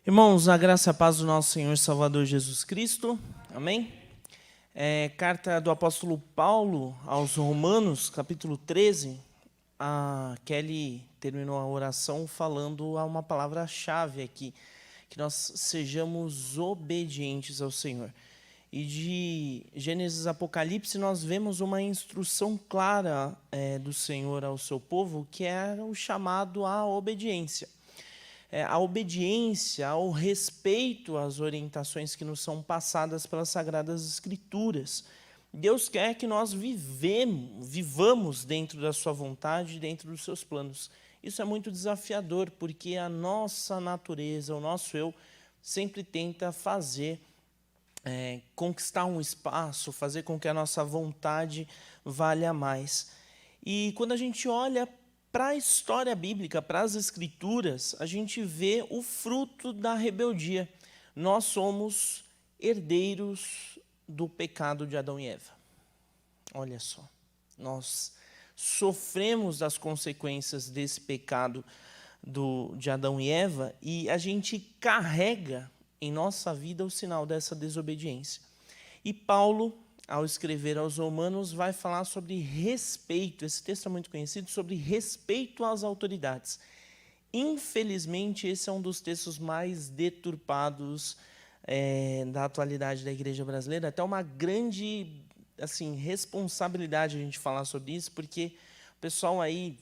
Irmãos, a graça e a paz do nosso Senhor e Salvador Jesus Cristo. Amém? Carta do apóstolo Paulo aos Romanos, capítulo 13. A Kelly terminou a oração falando uma palavra-chave aqui, que nós sejamos obedientes ao Senhor. E de Gênesis a Apocalipse nós vemos uma instrução clara do Senhor ao seu povo, que é o chamado à obediência. A obediência, ao respeito às orientações que nos são passadas pelas Sagradas Escrituras. Deus quer que nós vivamos dentro da sua vontade, dentro dos seus planos. Isso é muito desafiador, porque a nossa natureza, o nosso eu, sempre tenta conquistar um espaço, fazer com que a nossa vontade valha mais. E quando a gente olha para a história bíblica, para as Escrituras, a gente vê o fruto da rebeldia. Nós somos herdeiros do pecado de Adão e Eva. Olha só, nós sofremos das consequências desse pecado de Adão e Eva e a gente carrega em nossa vida o sinal dessa desobediência. E Paulo, ao escrever aos Romanos, vai falar sobre respeito. Esse texto é muito conhecido, sobre respeito às autoridades. Infelizmente, esse é um dos textos mais deturpados da atualidade da igreja brasileira. Até uma grande responsabilidade a gente falar sobre isso, porque o pessoal aí,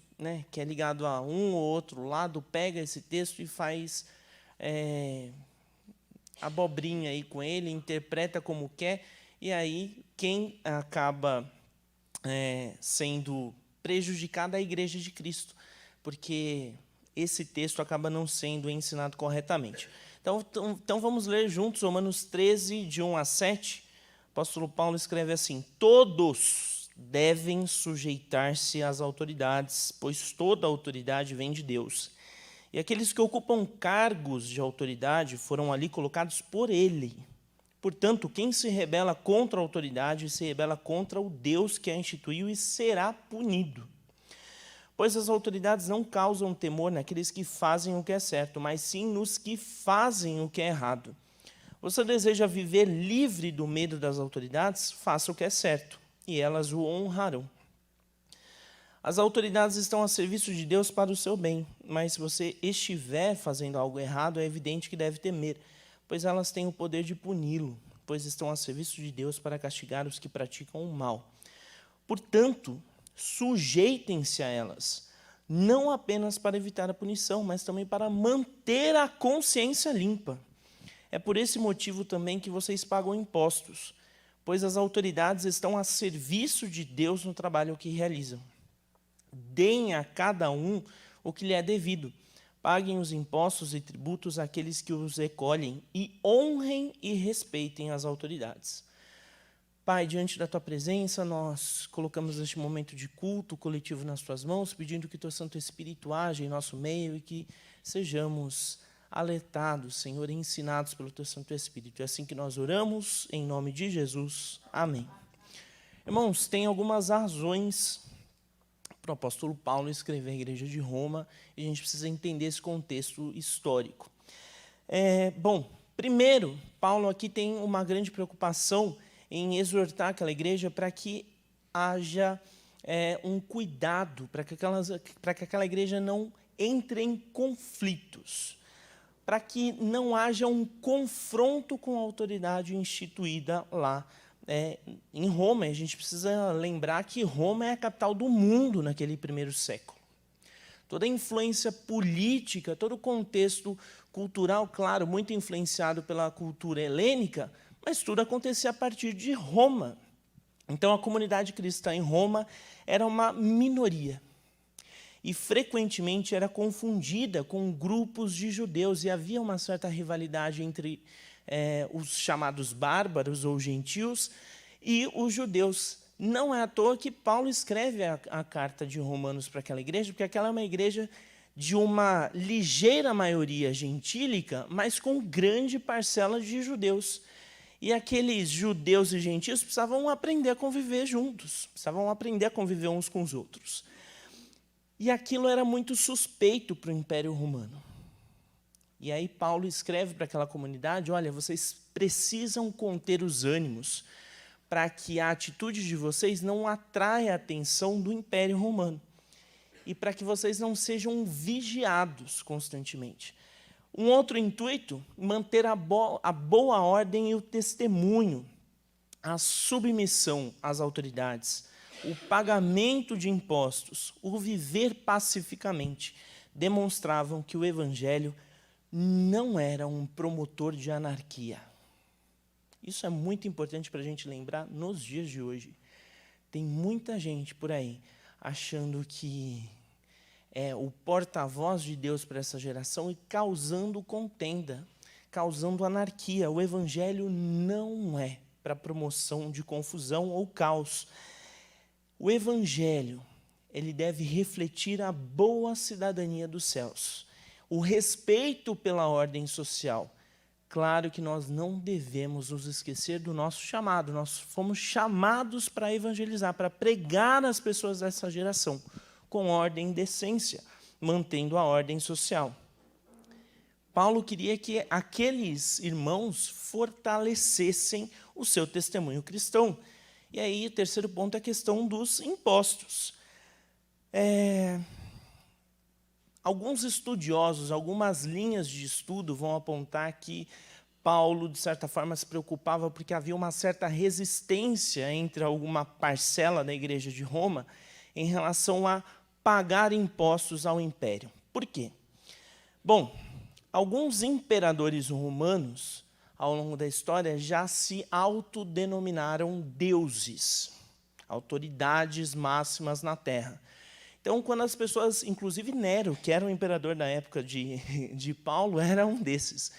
que é ligado a um ou outro lado, pega esse texto e faz abobrinha aí com ele, interpreta como quer, e aí quem acaba sendo prejudicado é a Igreja de Cristo, porque esse texto acaba não sendo ensinado corretamente. Então vamos ler juntos Romanos 13, de 1 a 7. O apóstolo Paulo escreve assim: todos devem sujeitar-se às autoridades, pois toda autoridade vem de Deus. E aqueles que ocupam cargos de autoridade foram ali colocados por ele. Portanto, quem se rebela contra a autoridade se rebela contra o Deus que a instituiu e será punido. Pois as autoridades não causam temor naqueles que fazem o que é certo, mas sim nos que fazem o que é errado. Você deseja viver livre do medo das autoridades? Faça o que é certo, e elas o honrarão. As autoridades estão a serviço de Deus para o seu bem, mas se você estiver fazendo algo errado, é evidente que deve temer, pois elas têm o poder de puni-lo, pois estão a serviço de Deus para castigar os que praticam o mal. Portanto, sujeitem-se a elas, não apenas para evitar a punição, mas também para manter a consciência limpa. É por esse motivo também que vocês pagam impostos, pois as autoridades estão a serviço de Deus no trabalho que realizam. Deem a cada um o que lhe é devido. Paguem os impostos e tributos àqueles que os recolhem e honrem e respeitem as autoridades. Pai, diante da Tua presença, nós colocamos este momento de culto coletivo nas Tuas mãos, pedindo que Teu Santo Espírito age em nosso meio e que sejamos alertados, Senhor, e ensinados pelo Teu Santo Espírito. É assim que nós oramos, em nome de Jesus. Amém. Irmãos, tem algumas razões para o apóstolo Paulo escrever a igreja de Roma, e a gente precisa entender esse contexto histórico. Primeiro, Paulo aqui tem uma grande preocupação em exortar aquela igreja para que haja um cuidado, para que aquela igreja não entre em conflitos, para que não haja um confronto com a autoridade instituída lá em Roma. A gente precisa lembrar que Roma é a capital do mundo naquele primeiro século. Toda a influência política, todo o contexto cultural, claro, muito influenciado pela cultura helênica, mas tudo acontecia a partir de Roma. Então, a comunidade cristã em Roma era uma minoria e frequentemente era confundida com grupos de judeus, e havia uma certa rivalidade entre os chamados bárbaros ou gentios e os judeus. Não é à toa que Paulo escreve a carta de Romanos para aquela igreja, porque aquela é uma igreja de uma ligeira maioria gentílica, mas com grande parcela de judeus. E aqueles judeus e gentios precisavam aprender a conviver juntos, precisavam aprender a conviver uns com os outros. E aquilo era muito suspeito para o Império Romano. E aí Paulo escreve para aquela comunidade, olha, vocês precisam conter os ânimos para que a atitude de vocês não atraia a atenção do Império Romano e para que vocês não sejam vigiados constantemente. Um outro intuito, manter a boa ordem e o testemunho, a submissão às autoridades, o pagamento de impostos, o viver pacificamente, demonstravam que o Evangelho não era um promotor de anarquia. Isso é muito importante para a gente lembrar nos dias de hoje. Tem muita gente por aí achando que é o porta-voz de Deus para essa geração e causando contenda, causando anarquia. O Evangelho não é para promoção de confusão ou caos. O Evangelho, ele deve refletir a boa cidadania dos céus, o respeito pela ordem social. Claro que nós não devemos nos esquecer do nosso chamado. Nós fomos chamados para evangelizar, para pregar às pessoas dessa geração, com ordem e decência, mantendo a ordem social. Paulo queria que aqueles irmãos fortalecessem o seu testemunho cristão. E aí, o terceiro ponto é a questão dos impostos. Alguns estudiosos, algumas linhas de estudo vão apontar que Paulo, de certa forma, se preocupava porque havia uma certa resistência entre alguma parcela da igreja de Roma em relação a pagar impostos ao império. Por quê? Bom, alguns imperadores romanos, ao longo da história, já se autodenominaram deuses, autoridades máximas na terra. Então, quando as pessoas, inclusive Nero, que era o imperador da época de Paulo, era um desses.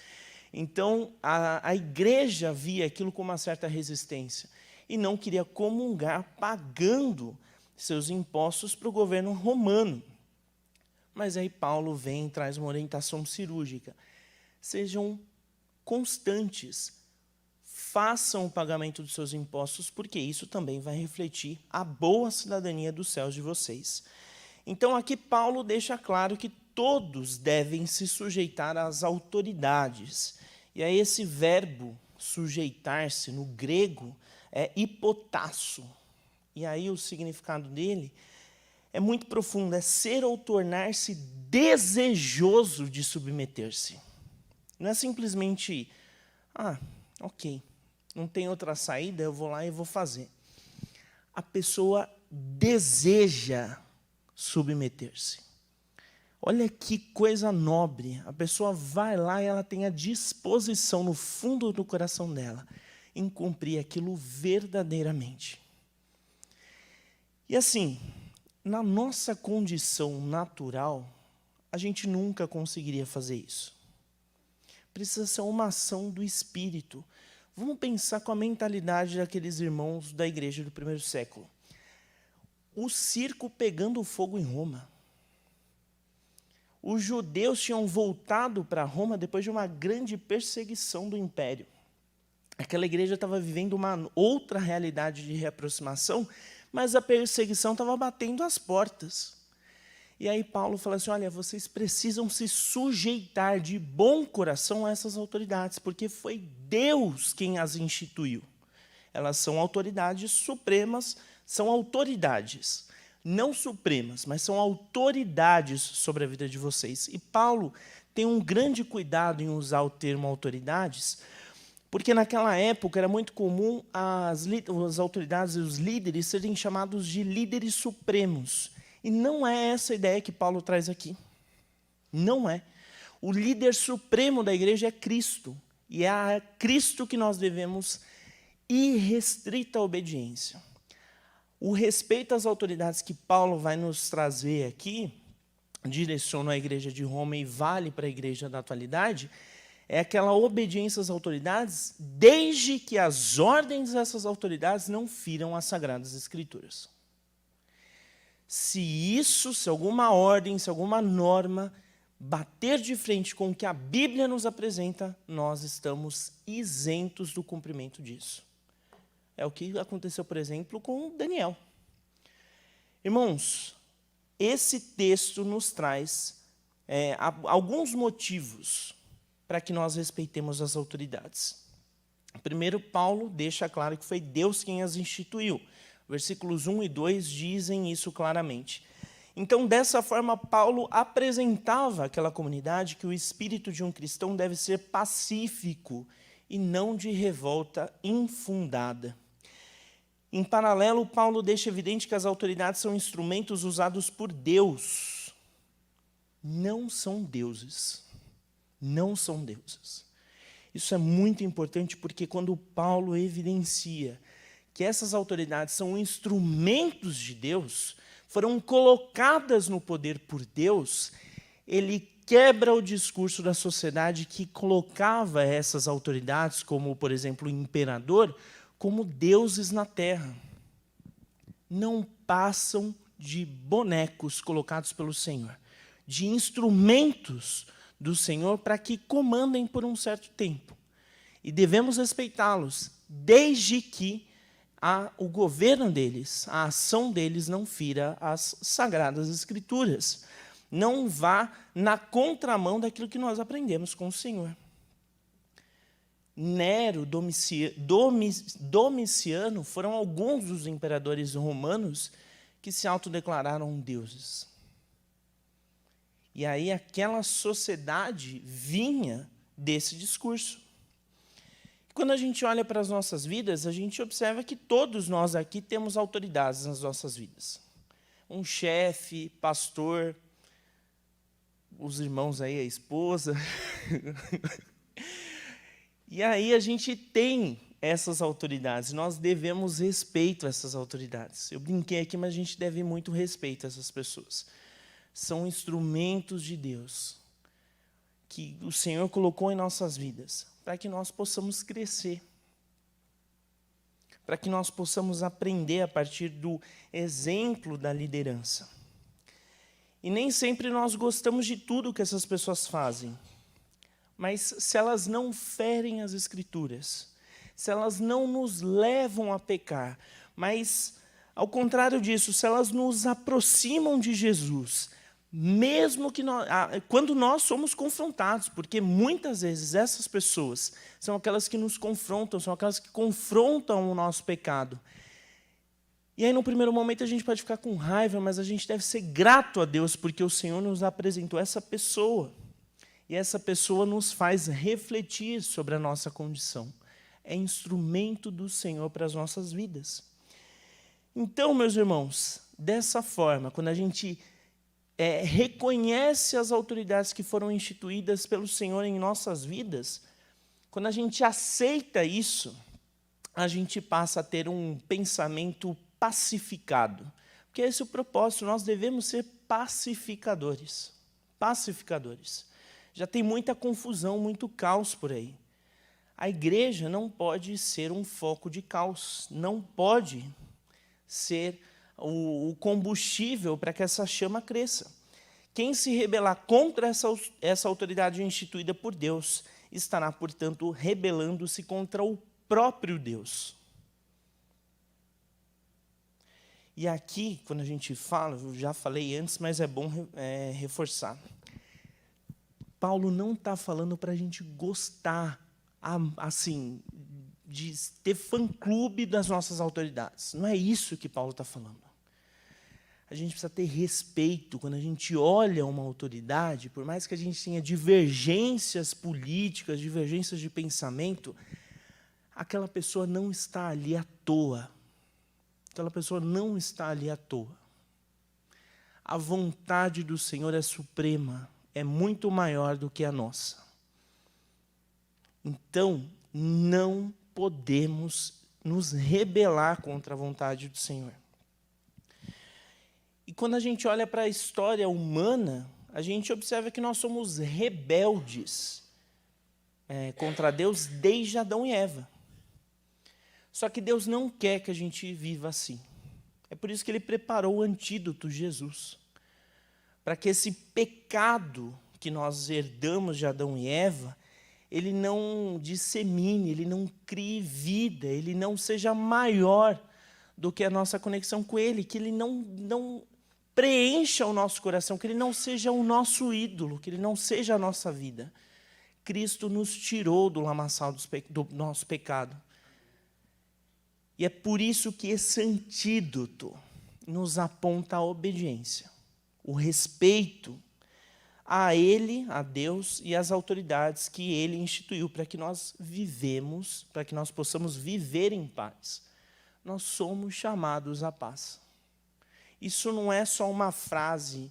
Então, a igreja via aquilo com uma certa resistência e não queria comungar pagando seus impostos para o governo romano. Mas aí Paulo vem e traz uma orientação cirúrgica. Sejam constantes, façam o pagamento dos seus impostos, porque isso também vai refletir a boa cidadania dos céus de vocês. Então, aqui Paulo deixa claro que todos devem se sujeitar às autoridades. E aí esse verbo, sujeitar-se, no grego, é hipotasso. E aí o significado dele é muito profundo, é ser ou tornar-se desejoso de submeter-se. Não é simplesmente, ok, não tem outra saída, eu vou lá e vou fazer. A pessoa deseja submeter-se. Olha que coisa nobre. A pessoa vai lá e ela tem a disposição no fundo do coração dela em cumprir aquilo verdadeiramente. E assim, na nossa condição natural, a gente nunca conseguiria fazer isso. Precisa ser uma ação do Espírito. Vamos pensar com a mentalidade daqueles irmãos da igreja do primeiro século. O circo pegando fogo em Roma. Os judeus tinham voltado para Roma depois de uma grande perseguição do império. Aquela igreja estava vivendo uma outra realidade de reaproximação, mas a perseguição estava batendo as portas. E aí Paulo fala assim, olha, vocês precisam se sujeitar de bom coração a essas autoridades, porque foi Deus quem as instituiu. Elas são autoridades supremas, são autoridades, não supremas, mas são autoridades sobre a vida de vocês. E Paulo tem um grande cuidado em usar o termo autoridades, porque naquela época era muito comum as autoridades e os líderes serem chamados de líderes supremos. E não é essa a ideia que Paulo traz aqui. Não é. O líder supremo da igreja é Cristo. E é a Cristo que nós devemos irrestrita obediência. O respeito às autoridades que Paulo vai nos trazer aqui, direciona a igreja de Roma e vale para a igreja da atualidade, é aquela obediência às autoridades, desde que as ordens dessas autoridades não firam as Sagradas Escrituras. Se alguma ordem, se alguma norma bater de frente com o que a Bíblia nos apresenta, nós estamos isentos do cumprimento disso. É o que aconteceu, por exemplo, com Daniel. Irmãos, esse texto nos traz alguns motivos para que nós respeitemos as autoridades. Primeiro, Paulo deixa claro que foi Deus quem as instituiu. Versículos 1 e 2 dizem isso claramente. Então, dessa forma, Paulo apresentava àquela comunidade que o espírito de um cristão deve ser pacífico e não de revolta infundada. Em paralelo, Paulo deixa evidente que as autoridades são instrumentos usados por Deus. Não são deuses. Não são deuses. Isso é muito importante porque quando Paulo evidencia que essas autoridades são instrumentos de Deus, foram colocadas no poder por Deus, ele quebra o discurso da sociedade que colocava essas autoridades, como, por exemplo, o imperador, como deuses na terra. Não passam de bonecos colocados pelo Senhor, de instrumentos do Senhor para que comandem por um certo tempo. E devemos respeitá-los, desde que o governo deles, a ação deles não fira as Sagradas Escrituras. Não vá na contramão daquilo que nós aprendemos com o Senhor. Nero, Domiciano foram alguns dos imperadores romanos que se autodeclararam deuses. E aí aquela sociedade vinha desse discurso. Quando a gente olha para as nossas vidas, a gente observa que todos nós aqui temos autoridades nas nossas vidas. Um chefe, pastor, os irmãos aí, a esposa. E aí a gente tem essas autoridades, nós devemos respeito a essas autoridades. Eu brinquei aqui, mas a gente deve muito respeito a essas pessoas. São instrumentos de Deus que o Senhor colocou em nossas vidas, para que nós possamos crescer, para que nós possamos aprender a partir do exemplo da liderança. E nem sempre nós gostamos de tudo que essas pessoas fazem, mas se elas não ferem as Escrituras, se elas não nos levam a pecar, mas, ao contrário disso, se elas nos aproximam de Jesus, mesmo que quando nós somos confrontados, porque muitas vezes essas pessoas são aquelas que nos confrontam, são aquelas que confrontam o nosso pecado. E aí, no primeiro momento, a gente pode ficar com raiva, mas a gente deve ser grato a Deus, porque o Senhor nos apresentou essa pessoa. E essa pessoa nos faz refletir sobre a nossa condição. É instrumento do Senhor para as nossas vidas. Então, meus irmãos, dessa forma, quando a gente reconhece as autoridades que foram instituídas pelo Senhor em nossas vidas, quando a gente aceita isso, a gente passa a ter um pensamento pacificado. Porque esse é o propósito, nós devemos ser pacificadores. Pacificadores. Já tem muita confusão, muito caos por aí. A igreja não pode ser um foco de caos, não pode ser o combustível para que essa chama cresça. Quem se rebelar contra essa autoridade instituída por Deus, estará, portanto, rebelando-se contra o próprio Deus. E aqui, quando a gente fala, eu já falei antes, mas é bom reforçar. Paulo não está falando para a gente gostar, assim, de ter fã-clube das nossas autoridades. Não é isso que Paulo está falando. A gente precisa ter respeito quando a gente olha uma autoridade, por mais que a gente tenha divergências políticas, divergências de pensamento, aquela pessoa não está ali à toa. Aquela pessoa não está ali à toa. A vontade do Senhor é suprema, é muito maior do que a nossa. Então, não podemos nos rebelar contra a vontade do Senhor. E quando a gente olha para a história humana, a gente observa que nós somos rebeldes contra Deus desde Adão e Eva. Só que Deus não quer que a gente viva assim. É por isso que Ele preparou o antídoto, Jesus. Para que esse pecado que nós herdamos de Adão e Eva, ele não dissemine, ele não crie vida, ele não seja maior do que a nossa conexão com Ele, que Ele não preencha o nosso coração, que Ele não seja o nosso ídolo, que Ele não seja a nossa vida. Cristo nos tirou do lamaçal do nosso pecado. E é por isso que esse antídoto nos aponta a obediência, o respeito a Ele, a Deus e às autoridades que Ele instituiu para que nós vivemos, para que nós possamos viver em paz. Nós somos chamados à paz. Isso não é só uma frase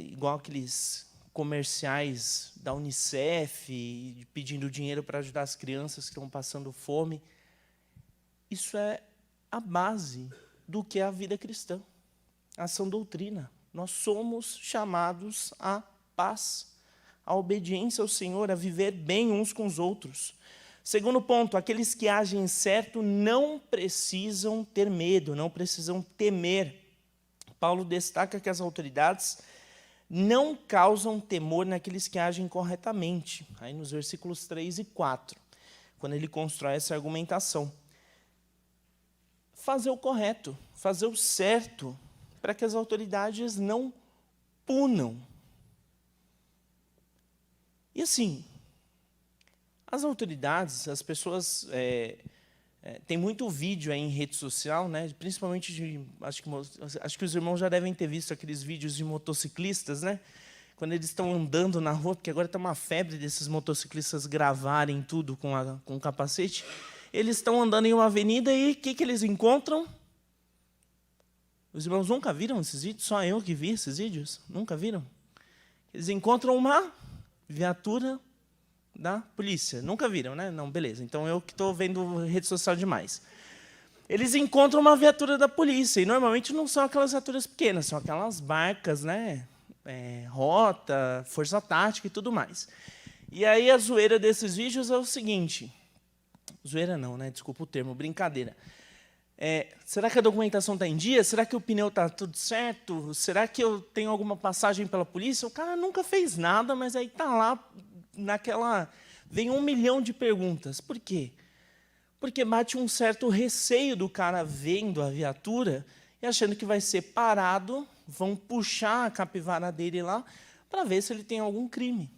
igual aqueles comerciais da Unicef pedindo dinheiro para ajudar as crianças que estão passando fome. Isso é a base do que é a vida cristã, a sã doutrina. Nós somos chamados à paz, à obediência ao Senhor, a viver bem uns com os outros. Segundo ponto, aqueles que agem certo não precisam ter medo, não precisam temer. Paulo destaca que as autoridades não causam temor naqueles que agem corretamente. Aí nos versículos 3 e 4, quando ele constrói essa argumentação. Fazer o correto, fazer o certo, para que as autoridades não punam. E assim, as autoridades, as pessoas... tem muito vídeo aí em rede social, né? Principalmente acho que os irmãos já devem ter visto aqueles vídeos de motociclistas, né? Quando eles estão andando na rua, porque agora está uma febre desses motociclistas gravarem tudo com capacete. Eles estão andando em uma avenida e o que eles encontram? Os irmãos nunca viram esses vídeos? Só eu que vi esses vídeos? Nunca viram? Eles encontram uma viatura da polícia. Nunca viram, né? Não, beleza. Então eu que estou vendo rede social demais. Eles encontram uma viatura da polícia. E normalmente não são aquelas viaturas pequenas, são aquelas barcas, né? Rota, força tática e tudo mais. E aí a zoeira desses vídeos é o seguinte. Zoeira não, né? Desculpa o termo, brincadeira. Será que a documentação está em dia? Será que o pneu está tudo certo? Será que eu tenho alguma passagem pela polícia? O cara nunca fez nada, mas aí está lá, vem 1 milhão de perguntas. Por quê? Porque bate um certo receio do cara vendo a viatura e achando que vai ser parado, vão puxar a capivara dele lá para ver se ele tem algum crime.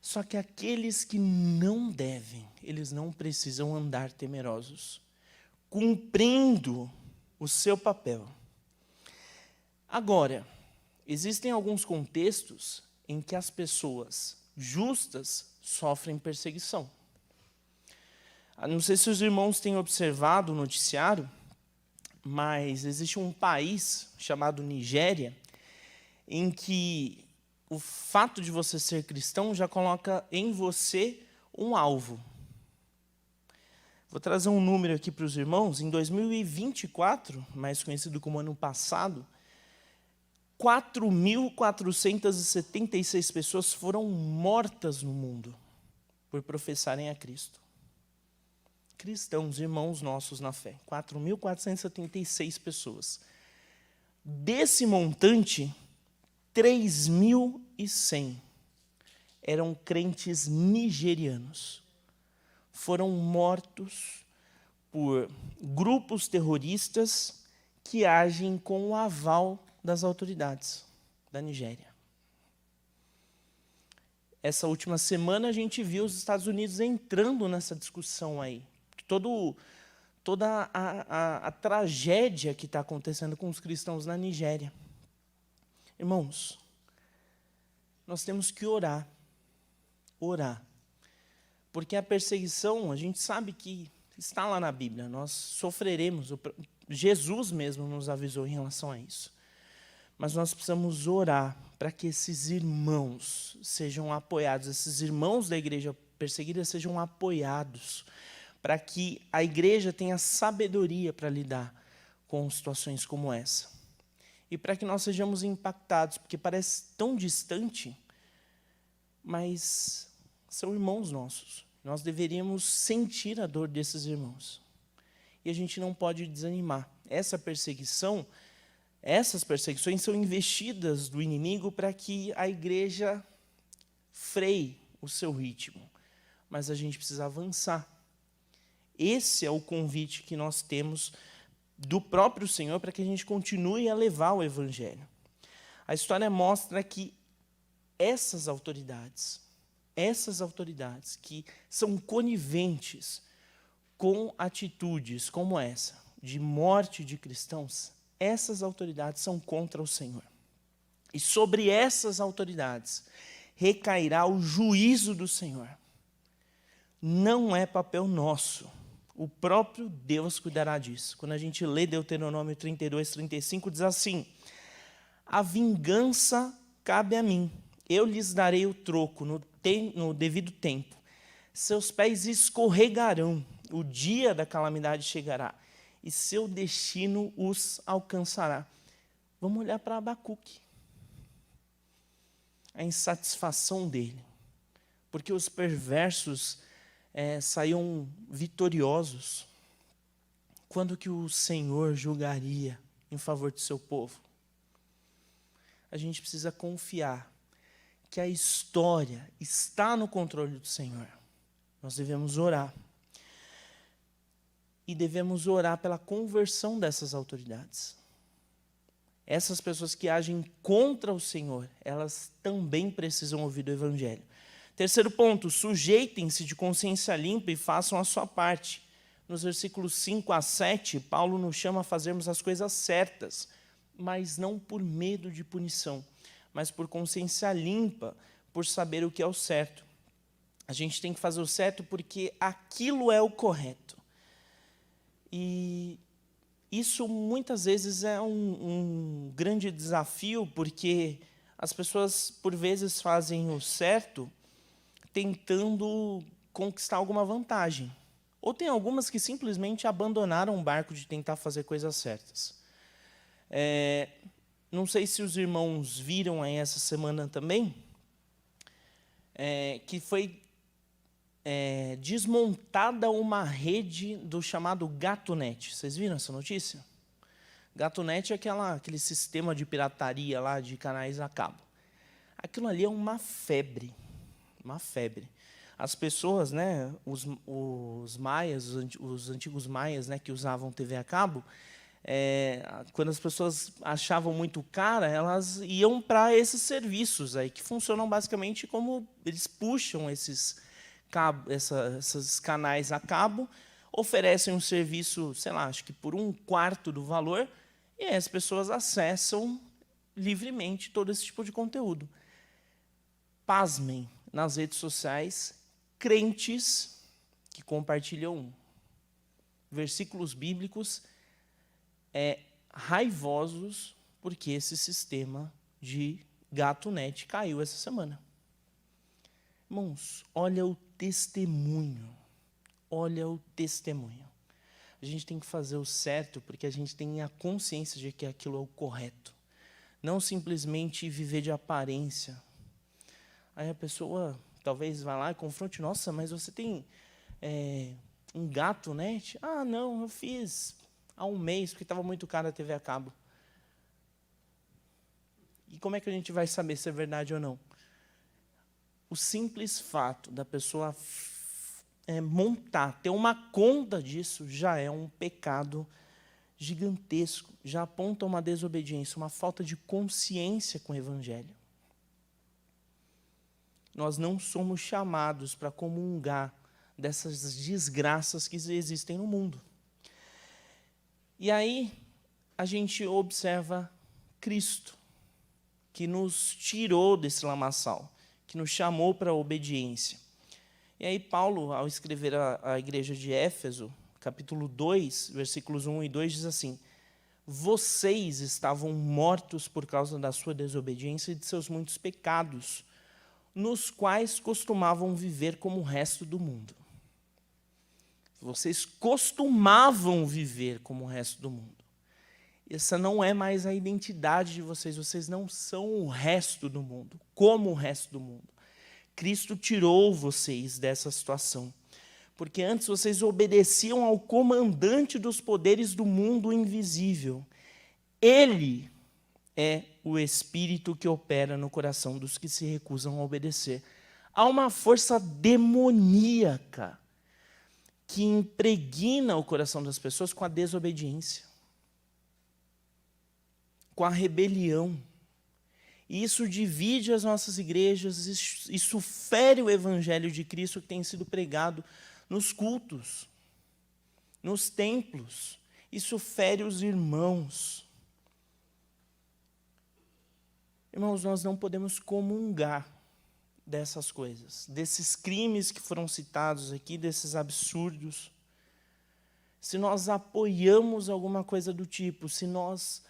Só que aqueles que não devem, eles não precisam andar temerosos, cumprindo o seu papel. Agora, existem alguns contextos em que as pessoas justas sofrem perseguição. Não sei se os irmãos têm observado o noticiário, mas existe um país chamado Nigéria, em que o fato de você ser cristão já coloca em você um alvo. Vou trazer um número aqui para os irmãos. Em 2024, mais conhecido como ano passado, 4.476 pessoas foram mortas no mundo por professarem a Cristo. Cristãos, irmãos nossos na fé. 4.476 pessoas. Desse montante, 3.100 eram crentes nigerianos. Foram mortos por grupos terroristas que agem com o aval das autoridades da Nigéria. Essa última semana a gente viu os Estados Unidos entrando nessa discussão aí. Toda a tragédia que está acontecendo com os cristãos na Nigéria. Irmãos, nós temos que orar. Orar. Porque a perseguição, a gente sabe que está lá na Bíblia. Nós sofreremos. Jesus mesmo nos avisou em relação a isso. Mas nós precisamos orar para que esses irmãos sejam apoiados, esses irmãos da igreja perseguida sejam apoiados, para que a igreja tenha sabedoria para lidar com situações como essa. E para que nós sejamos impactados, porque parece tão distante, mas são irmãos nossos. Nós deveríamos sentir a dor desses irmãos. E a gente não pode desanimar. Essas perseguições são investidas do inimigo para que a igreja freie o seu ritmo. Mas a gente precisa avançar. Esse é o convite que nós temos do próprio Senhor para que a gente continue a levar o Evangelho. A história mostra que essas autoridades que são coniventes com atitudes como essa, de morte de cristãos, essas autoridades são contra o Senhor. E sobre essas autoridades recairá o juízo do Senhor. Não é papel nosso. O próprio Deus cuidará disso. Quando a gente lê Deuteronômio 32, 35, diz assim: a vingança cabe a mim. Eu lhes darei o troco no devido tempo. Seus pés escorregarão. O dia da calamidade chegará. E seu destino os alcançará. Vamos olhar para Abacuque. A insatisfação dele. Porque os perversos saíam vitoriosos. Quando que o Senhor julgaria em favor do seu povo? A gente precisa confiar que a história está no controle do Senhor. Nós devemos orar. E devemos orar pela conversão dessas autoridades. Essas pessoas que agem contra o Senhor, elas também precisam ouvir do Evangelho. Terceiro ponto, sujeitem-se de consciência limpa e façam a sua parte. Nos versículos 5 a 7, Paulo nos chama a fazermos as coisas certas, mas não por medo de punição, mas por consciência limpa, por saber o que é o certo. A gente tem que fazer o certo porque aquilo é o correto. E isso muitas vezes é um grande desafio, porque as pessoas, por vezes, fazem o certo tentando conquistar alguma vantagem. Ou tem algumas que simplesmente abandonaram o barco de tentar fazer coisas certas. Não sei se os irmãos viram aí essa semana também, que foi desmontada uma rede do chamado Gato.net. Vocês viram essa notícia? Gato.net é aquele sistema de pirataria lá de canais a cabo. Aquilo ali é uma febre. Uma febre. As pessoas, né, os maias, os antigos maias, né, que usavam TV a cabo, quando as pessoas achavam muito cara, elas iam para esses serviços aí, que funcionam basicamente como eles puxam esses canais a cabo, oferecem um serviço, sei lá, acho que por 1/4 do valor, e aí as pessoas acessam livremente todo esse tipo de conteúdo. Pasmem, nas redes sociais, crentes que compartilham versículos bíblicos raivosos porque esse sistema de Gato.net caiu essa semana. Irmãos, olha o testemunho. Olha o testemunho. A gente tem que fazer o certo porque a gente tem a consciência de que aquilo é o correto. Não simplesmente viver de aparência. Aí a pessoa talvez vá lá e confronte: nossa, mas você tem um Gato.net? Ah, não, eu fiz há um mês, porque estava muito caro a TV a cabo. E como é que a gente vai saber se é verdade ou não? O simples fato da pessoa ter uma conta disso, já é um pecado gigantesco, já aponta uma desobediência, uma falta de consciência com o Evangelho. Nós não somos chamados para comungar dessas desgraças que existem no mundo. E aí, a gente observa Cristo, que nos tirou desse lamaçal, que nos chamou para a obediência. E aí, Paulo, ao escrever à igreja de Éfeso, capítulo 2, versículos 1 e 2, diz assim: vocês estavam mortos por causa da sua desobediência e de seus muitos pecados, nos quais costumavam viver como o resto do mundo. Vocês costumavam viver como o resto do mundo. Essa não é mais a identidade de vocês. Vocês não são o resto do mundo, como o resto do mundo. Cristo tirou vocês dessa situação. Porque antes vocês obedeciam ao comandante dos poderes do mundo invisível. Ele é o espírito que opera no coração dos que se recusam a obedecer. Há uma força demoníaca que impregna o coração das pessoas com a desobediência, com a rebelião. E isso divide as nossas igrejas, isso fere o evangelho de Cristo que tem sido pregado nos cultos, nos templos. Isso fere os irmãos. Irmãos, nós não podemos comungar dessas coisas, desses crimes que foram citados aqui, desses absurdos. Se nós apoiamos alguma coisa do tipo, se nós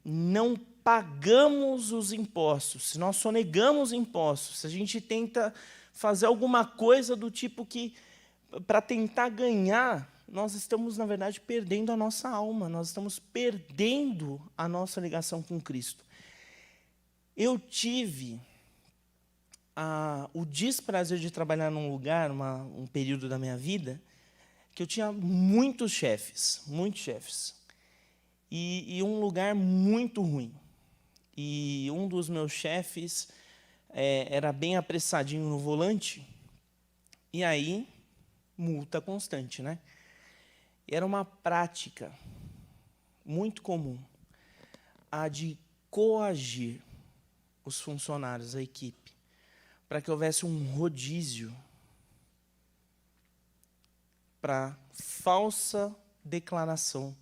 não pagamos os impostos, se nós sonegamos impostos, se a gente tenta fazer alguma coisa do tipo que, para tentar ganhar, nós estamos, na verdade, perdendo a nossa alma, nós estamos perdendo a nossa ligação com Cristo. Eu tive o desprazer de trabalhar num lugar, um período da minha vida, que eu tinha muitos chefes, e um lugar muito ruim. E um dos meus chefes era bem apressadinho no volante, e aí, multa constante, né? Era uma prática muito comum, a de coagir os funcionários, a equipe, para que houvesse um rodízio para falsa declaração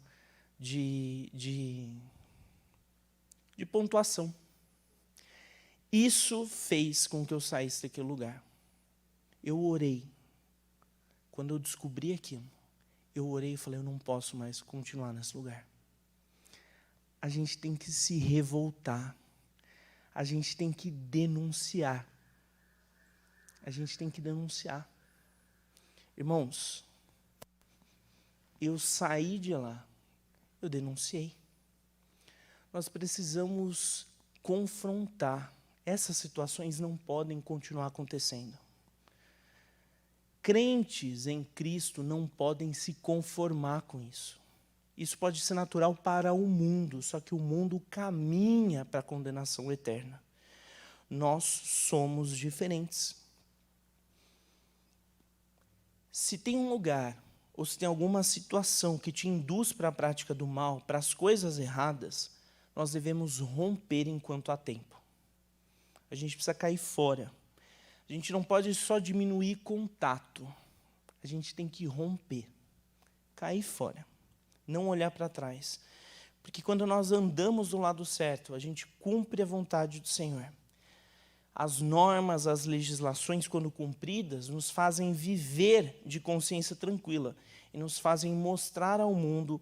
de pontuação. Isso fez com que eu saísse daquele lugar. Eu orei. Quando eu descobri aquilo, eu orei e falei, eu não posso mais continuar nesse lugar. A gente tem que se revoltar. A gente tem que denunciar. A gente tem que denunciar. Irmãos, eu saí de lá, eu denunciei. Nós precisamos confrontar. Essas situações não podem continuar acontecendo. Crentes em Cristo não podem se conformar com isso. Isso pode ser natural para o mundo, só que o mundo caminha para a condenação eterna. Nós somos diferentes. Se tem um lugar, ou se tem alguma situação que te induz para a prática do mal, para as coisas erradas, nós devemos romper enquanto há tempo. A gente precisa cair fora. A gente não pode só diminuir contato. A gente tem que romper, cair fora, não olhar para trás. Porque quando nós andamos do lado certo, a gente cumpre a vontade do Senhor. As normas, as legislações, quando cumpridas, nos fazem viver de consciência tranquila e nos fazem mostrar ao mundo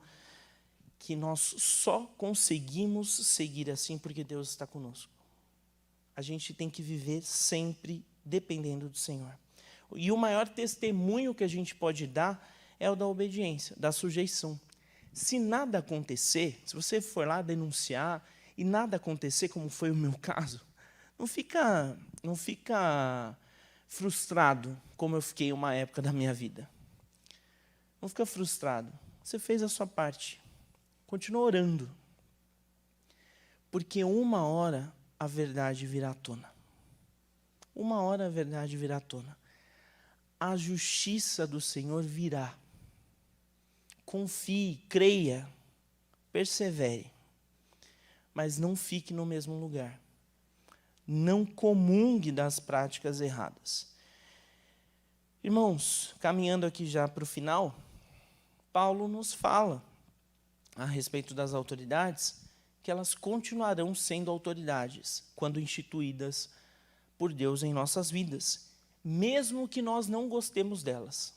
que nós só conseguimos seguir assim porque Deus está conosco. A gente tem que viver sempre dependendo do Senhor. E o maior testemunho que a gente pode dar é o da obediência, da sujeição. Se nada acontecer, se você for lá denunciar e nada acontecer, como foi o meu caso, não fica frustrado, como eu fiquei uma época da minha vida. Não fica frustrado. Você fez a sua parte. Continua orando. Porque uma hora a verdade virá à tona. Uma hora a verdade virá à tona. A justiça do Senhor virá. Confie, creia, persevere. Mas não fique no mesmo lugar. Não comungue das práticas erradas. Irmãos, caminhando aqui já para o final, Paulo nos fala a respeito das autoridades, que elas continuarão sendo autoridades quando instituídas por Deus em nossas vidas, mesmo que nós não gostemos delas.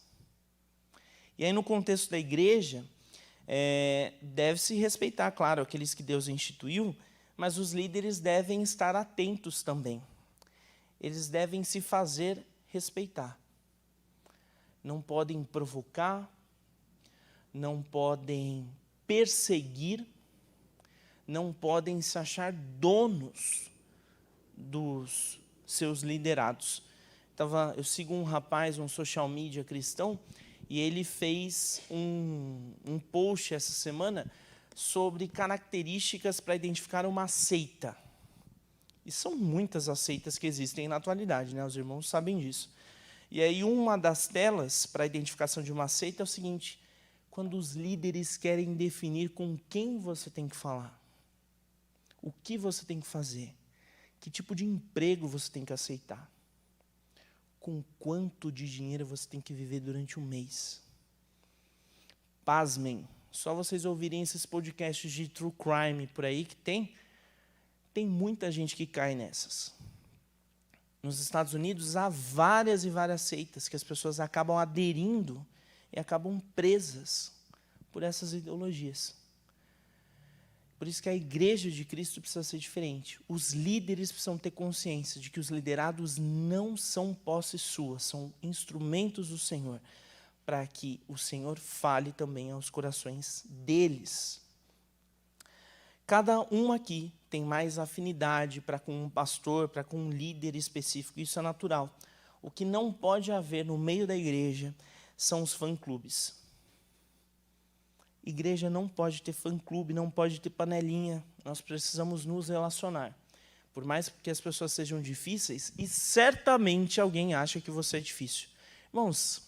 E aí, no contexto da igreja, deve-se respeitar, claro, aqueles que Deus instituiu, mas os líderes devem estar atentos também. Eles devem se fazer respeitar. Não podem provocar, não podem perseguir, não podem se achar donos dos seus liderados. Eu sigo um rapaz, um social media cristão, e ele fez um post essa semana sobre características para identificar uma seita. E são muitas as seitas que existem na atualidade, né? Os irmãos sabem disso. E aí uma das telas para a identificação de uma seita é o seguinte: quando os líderes querem definir com quem você tem que falar. O que você tem que fazer? Que tipo de emprego você tem que aceitar? Com quanto de dinheiro você tem que viver durante um mês? Pasmem, só vocês ouvirem esses podcasts de true crime por aí que tem muita gente que cai nessas. Nos Estados Unidos há várias e várias seitas que as pessoas acabam aderindo e acabam presas por essas ideologias. Por isso que a igreja de Cristo precisa ser diferente. Os líderes precisam ter consciência de que os liderados não são posse suas, são instrumentos do Senhor, para que o Senhor fale também aos corações deles. Cada um aqui tem mais afinidade para com um pastor, para com um líder específico, isso é natural. O que não pode haver no meio da igreja são os fã-clubes. Igreja não pode ter fã-clube, não pode ter panelinha. Nós precisamos nos relacionar. Por mais que as pessoas sejam difíceis, e certamente alguém acha que você é difícil. Irmãos,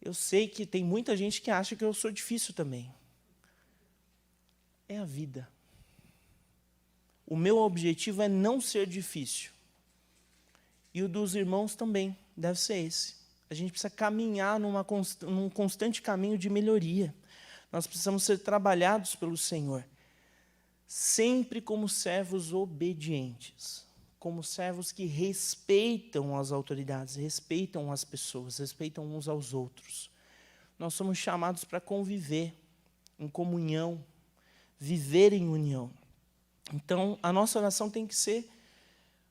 eu sei que tem muita gente que acha que eu sou difícil também. É a vida. O meu objetivo é não ser difícil. E o dos irmãos também deve ser esse. A gente precisa caminhar num constante caminho de melhoria. Nós precisamos ser trabalhados pelo Senhor. Sempre como servos obedientes. Como servos que respeitam as autoridades, respeitam as pessoas, respeitam uns aos outros. Nós somos chamados para conviver em comunhão, viver em união. Então, a nossa oração tem que ser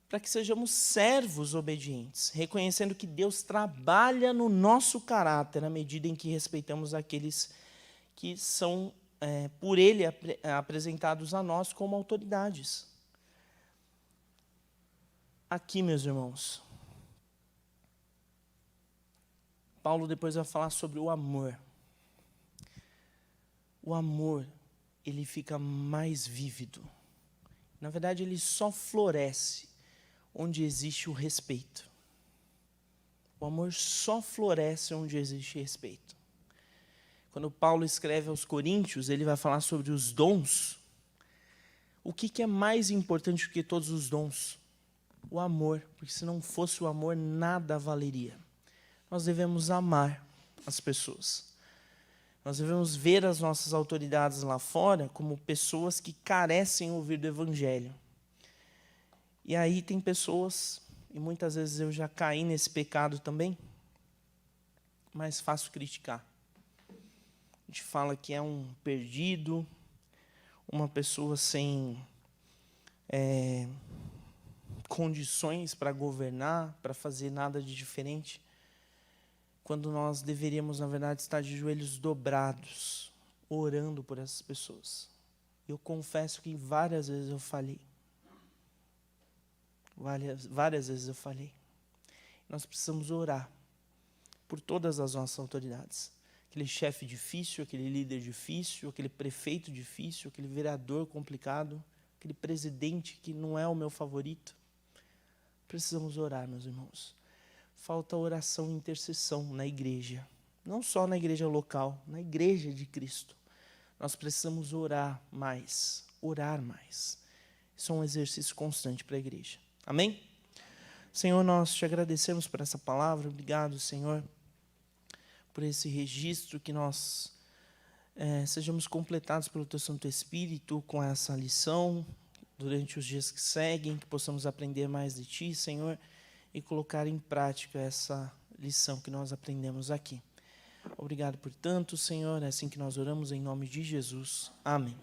para que sejamos servos obedientes, reconhecendo que Deus trabalha no nosso caráter à medida em que respeitamos aqueles que são, por Ele, apresentados a nós como autoridades. Aqui, meus irmãos, Paulo depois vai falar sobre o amor. O amor, ele fica mais vívido. Na verdade, ele só floresce onde existe o respeito. O amor só floresce onde existe respeito. Quando Paulo escreve aos Coríntios, ele vai falar sobre os dons. O que é mais importante do que todos os dons? O amor, porque se não fosse o amor, nada valeria. Nós devemos amar as pessoas. Nós devemos ver as nossas autoridades lá fora como pessoas que carecem ouvir do Evangelho. E aí tem pessoas, e muitas vezes eu já caí nesse pecado também, mas fácil criticar. A gente fala que é um perdido, uma pessoa sem condições para governar, para fazer nada de diferente, quando nós deveríamos, na verdade, estar de joelhos dobrados, orando por essas pessoas. Eu confesso que várias vezes eu falhei. Várias vezes eu falhei. Nós precisamos orar por todas as nossas autoridades. Aquele chefe difícil, aquele líder difícil, aquele prefeito difícil, aquele vereador complicado, aquele presidente que não é o meu favorito. Precisamos orar, meus irmãos. Falta oração e intercessão na igreja. Não só na igreja local, na igreja de Cristo. Nós precisamos orar mais. Isso é um exercício constante para a igreja. Amém? Senhor, nós te agradecemos por essa palavra. Obrigado, Senhor, por esse registro, que nós sejamos completados pelo Teu Santo Espírito com essa lição durante os dias que seguem, que possamos aprender mais de Ti, Senhor, e colocar em prática essa lição que nós aprendemos aqui. Obrigado por tanto, Senhor, é assim que nós oramos em nome de Jesus. Amém.